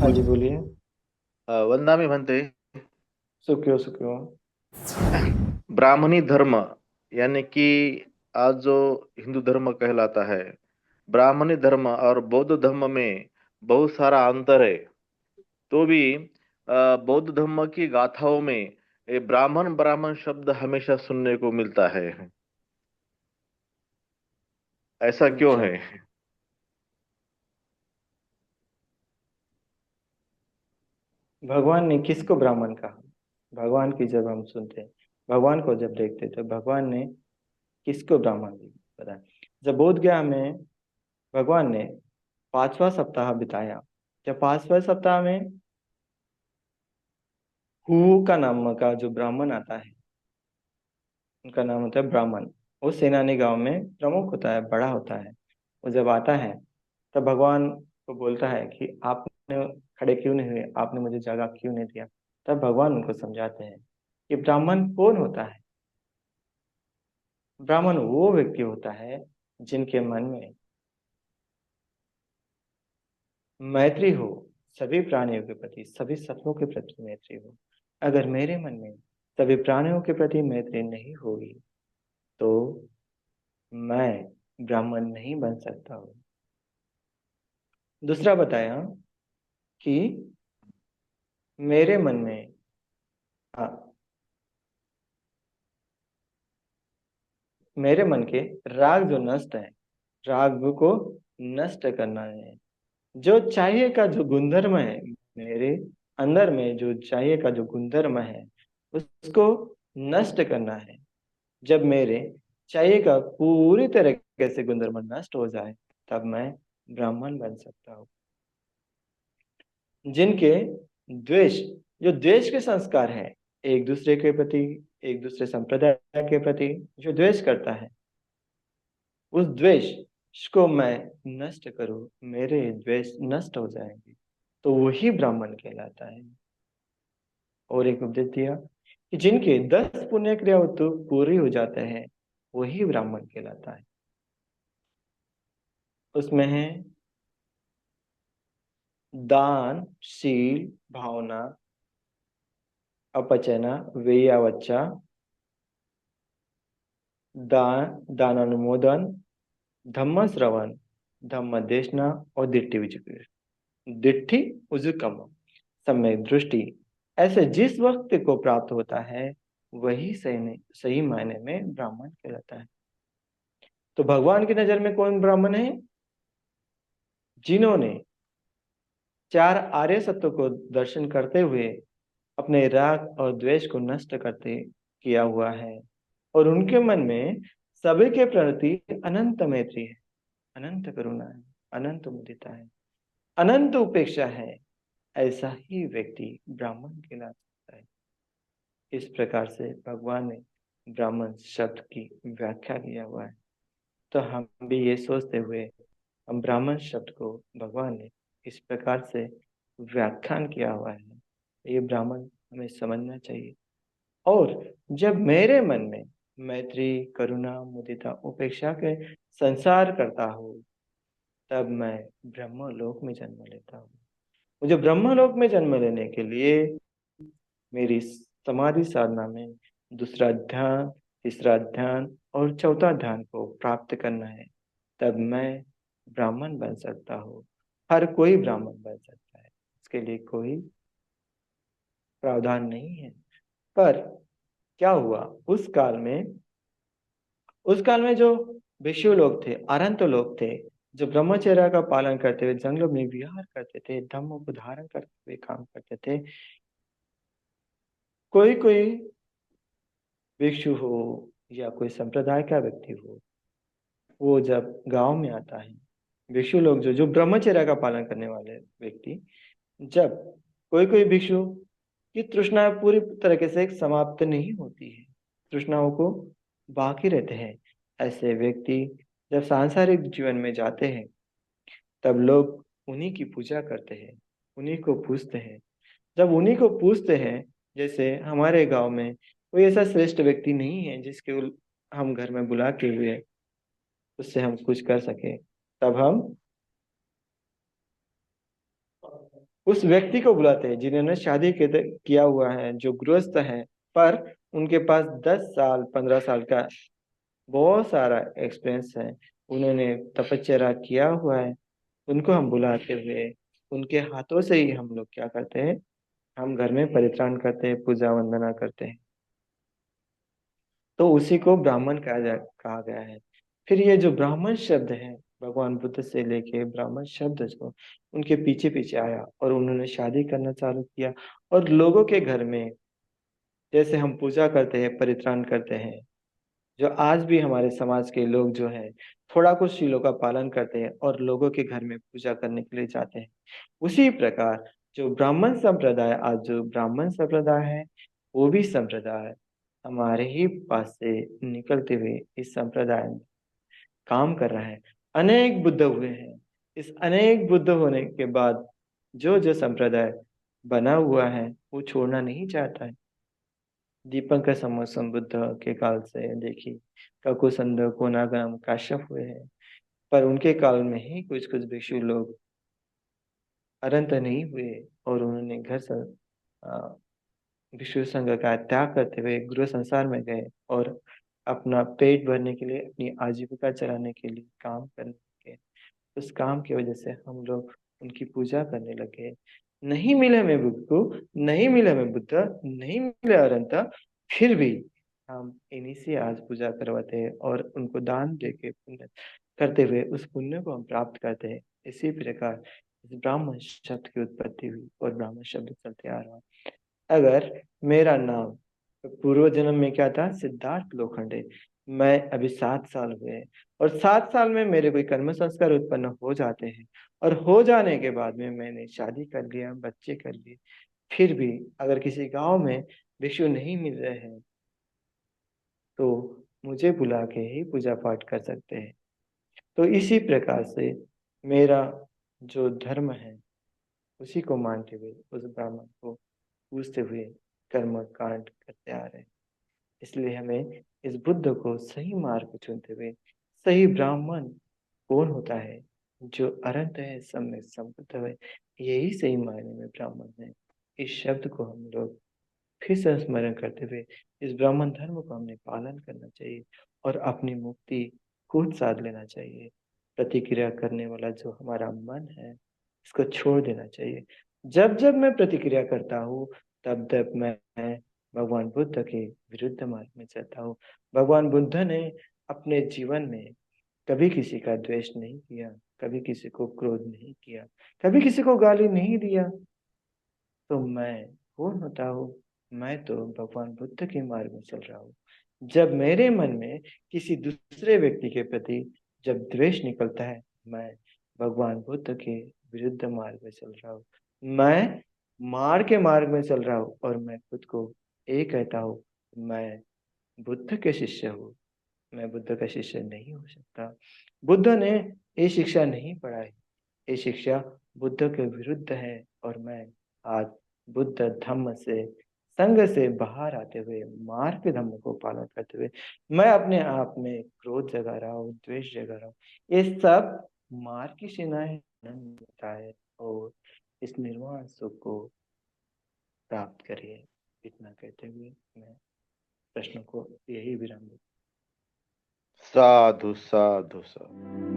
हाँ जी, बोलिए। वंदामि भन्ते। सुखियो सुखियो। ब्राह्मणी धर्म यानी कि आज जो हिंदू धर्म कहलाता है, ब्राह्मणी धर्म और बौद्ध धर्म में बहुत सारा अंतर है। तो भी बौद्ध धर्म की गाथाओं में ये ब्राह्मण ब्राह्मण शब्द हमेशा सुनने को मिलता है। ऐसा क्यों अच्छा, है? भगवान ने किसको ब्राह्मण कहा? भगवान की जब हम सुनते हैं, भगवान को जब देखते हैं, तो भगवान ने किसको ब्राह्मण बताया? जब बोध गया में भगवान ने 5वां सप्ताह बिताया। जब 5वें सप्ताह में हु का नाम का जो ब्राह्मण आता है, उनका नाम होता है ब्राह्मण। वो सेनानी गांव में प्रमुख होता है, बड़ा होता है। वो जब आता है, तब भगवान को बोलता है कि आपने खड़े क्यों नहीं हुए, आपने मुझे जगह क्यों नहीं दिया। तब भगवान उनको समझाते हैं कि ब्राह्मण कौन होता है। ब्राह्मण वो व्यक्ति होता है जिनके मन में मैत्री हो, सभी प्राणियों के प्रति, सभी सत्वों के प्रति मैत्री हो। अगर मेरे मन में सभी प्राणियों के प्रति मैत्री नहीं होगी, तो मैं ब्राह्मण नहीं बन सकता हूँ। दूसरा बताया कि मेरे मन में, हाँ, मेरे मन के राग जो नष्ट है, राग को नष्ट करना है। जो चाहिए का जो गुणधर्म है, मेरे अंदर में जो चाहिए का जो गुणधर्म है, उसको नष्ट करना है। जब मेरे चाहिए का पूरी तरीके से गुणधर्म नष्ट हो जाए, तब मैं ब्राह्मण बन सकता हूँ। जिनके द्वेष, जो द्वेष के संस्कार है, एक दूसरे के प्रति, एक दूसरे संप्रदाय के प्रति जो द्वेष करता है, उस द्वेष को मैं नष्ट करूं, मेरे द्वेष नष्ट हो जाएंगे, तो वही ब्राह्मण कहलाता है। और एक उपदेश दिया कि जिनके 10 पुण्य क्रिया तो पूरी हो जाते हैं, वही ब्राह्मण कहलाता है। उसमें है दान, शील, भावना, अपचना, व्ययावच्चा, दानानुमोदन, धम्म श्रवण, धम्म देशना और दिट्ठि विजय, दिट्ठि उजुकम, सम्यक दृष्टि। ऐसे जिस वक्त को प्राप्त होता है, वही सही सही मायने में ब्राह्मण कहलाता है। तो भगवान की नजर में कौन ब्राह्मण है? जिन्होंने चार आर्य सत्व को दर्शन करते हुए अपने राग और द्वेष को नष्ट करते किया हुआ है, और उनके मन में सभी के प्रति अनंत मैत्री है, अनंत करुणा है, अनंत मुदिता है, अनंत उपेक्षा है। ऐसा ही व्यक्ति ब्राह्मण कहलाता है। इस प्रकार से भगवान ने ब्राह्मण शब्द की व्याख्या किया हुआ है। तो हम भी ये सोचते हुए, हम ब्राह्मण शब्द को भगवान ने इस प्रकार से व्याख्यान किया हुआ है, ये ब्राह्मण हमें समझना चाहिए। और जब मेरे मन में मैत्री, करुणा, मुदिता, उपेक्षा के संसार करता हूँ, तब मैं ब्रह्मलोक में जन्म लेता हूँ। मुझे ब्रह्मलोक में जन्म लेने के लिए मेरी समाधि साधना में दूसरा ध्यान, तीसरा ध्यान और चौथा ध्यान को प्राप्त करना है। तब मैं ब्राह्मण बन सकता हूँ। हर कोई ब्राह्मण बन सकता है, इसके लिए कोई प्रावधान नहीं है। पर क्या हुआ उस काल में? उस काल में जो भिक्षु लोग थे, अरंत लोग थे, जो ब्रह्मचर्य का पालन करते हुए जंगलों में विहार करते थे, धम्म को धारण करते हुए काम करते थे, कोई कोई भिक्षु हो या कोई संप्रदाय का व्यक्ति हो, वो जब गांव में आता है, भिक्षु लोग जो जो ब्रह्मचर्य का पालन करने वाले व्यक्ति, जब कोई कोई भिक्षु की तृष्णा पूरी तरीके से समाप्त नहीं होती है, तृष्णाओं को बाकी रहते हैं, ऐसे व्यक्ति जब सांसारिक जीवन में जाते हैं, तब लोग उन्हीं की पूजा करते हैं, उन्हीं को पूजते हैं। जब उन्हीं को पूजते हैं, जैसे हमारे गांव में कोई ऐसा श्रेष्ठ व्यक्ति नहीं है जिसके हम घर में बुला के हुए उससे हम कुछ कर सके, तब हम उस व्यक्ति को बुलाते हैं जिन्होंने किया हुआ है, जो गृहस्थ है, पर उनके पास 10 साल 15 साल का बहुत सारा एक्सपीरियंस है, उन्होंने तपश्चर्या किया हुआ है। उनको हम बुलाते हुए उनके हाथों से ही हम लोग क्या करते हैं, हम घर में परित्राण करते हैं, पूजा वंदना करते हैं। तो उसी को ब्राह्मण कहा गया है। फिर ये जो ब्राह्मण शब्द है, भगवान बुद्ध से लेके ब्राह्मण शब्द जो उनके पीछे पीछे आया और उन्होंने शादी करना चालू किया। और लोगों के घर में जैसे हम पूजा करते हैं, परित्राण करते हैं, जो आज भी हमारे समाज के लोग जो है थोड़ा कुछ शीलों का पालन करते हैं और लोगों के घर में पूजा करने के लिए जाते हैं, उसी प्रकार जो ब्राह्मण संप्रदाय, आज जो ब्राह्मण संप्रदाय है, वो भी संप्रदाय हमारे ही पास से निकलते हुए इस संप्रदाय में काम कर रहा है। अनेक बुद्ध हुए हैं। इस अनेक बुद्ध होने के बाद जो जो संप्रदाय बना हुआ है वो छोड़ना नहीं चाहता है। दीपंकर समोसम बुद्ध के काल से देखिए, ककुसंद कोनागम काश्यप हुए हैं, पर उनके काल में ही कुछ कुछ भिक्षु लोग अनंत नहीं हुए और उन्होंने अ, भिक्षु संघ का त्याग करते हुए गृह संसार में गए और अपना पेट भरने के लिए, अपनी आजीविका चलाने के लिए काम करने लगे। उस काम की वजह से हम लोग उनकी पूजा करने लगे। नहीं मिले हमें भिक्षु, नहीं मिले हमें बुद्ध, नहीं मिले अनंत, फिर भी हम इन्हीं से आज पूजा करवाते हैं और उनको दान दे के पुण्य करते हुए उस पुण्य को हम प्राप्त करते हैं। इसी प्रकार इस ब्राह्मण शब्द की उत्पत्ति हुई और ब्राह्मण शब्द चलते आ रहा। अगर मेरा नाम पूर्व जन्म में क्या था, सिद्धार्थ लोखंडे, मैं अभी 7 साल हुए हैं और 7 साल में मेरे कोई कर्म संस्कार उत्पन्न हो जाते हैं और हो जाने के बाद में मैंने शादी कर लिया, बच्चे कर लिए, फिर भी अगर किसी गांव में भिक्षु नहीं मिल रहे हैं तो मुझे बुला के ही पूजा पाठ कर सकते हैं। तो इसी प्रकार से मेरा जो धर्म है उसी को मानते हुए उस ब्राह्मण को पूजते हुए कर्म कांड करते आ रहे हैं। इसलिए हमें इस बुद्ध को सही मार्ग चुनते हुए, सही ब्राह्मण कौन होता है, जो अनंत है, सम्यक संबुद्ध है, यही सही मायने में ब्राह्मण है। इस शब्द को हम लोग फिर से स्मरण करते हुए इस ब्राह्मण धर्म को हमने पालन करना चाहिए और अपनी मुक्ति खुद साध लेना चाहिए। प्रतिक्रिया करने वाला जो हमारा मन है इसको छोड़ देना चाहिए। जब जब मैं प्रतिक्रिया करता हूँ तब तब मैं भगवान बुद्ध के विरुद्ध मार्ग में चलता हूँ। भगवान बुद्ध ने अपने जीवन में कभी किसी का द्वेष नहीं किया, कभी किसी को क्रोध नहीं किया, कभी किसी को गाली नहीं दिया। तो मैं कौन होता हूँ? मैं तो भगवान बुद्ध के मार्ग में चल रहा हूँ। जब मेरे मन में किसी दूसरे व्यक्ति के प्रति जब द्वेष निकलता है, मैं भगवान बुद्ध के विरुद्ध मार्ग में चल रहा हूँ। मैं मार के मार्ग में चल रहा हूँ और मैं खुद को ये कहता हूँ, मैं बुद्ध के शिष्य हूँ। मैं बुद्ध का शिष्य नहीं हो सकता। बुद्ध ने ये शिक्षा नहीं पढ़ाई, ये शिक्षा बुद्ध के विरुद्ध है और मैं आज बुद्ध धम्म से, संघ से बाहर आते हुए मार्ग धम्म को पालन करते हुए मैं अपने आप में क्रोध जगा रहा हूँ, द्वेष जगा रहा हूँ। ये सब मार्ग की सेनाएं आनंद मिलता है और इस निर्वाण सुख को प्राप्त करिए। इतना कहते हुए मैं प्रश्नों को यही विराम दूं। साधु साधु साधु।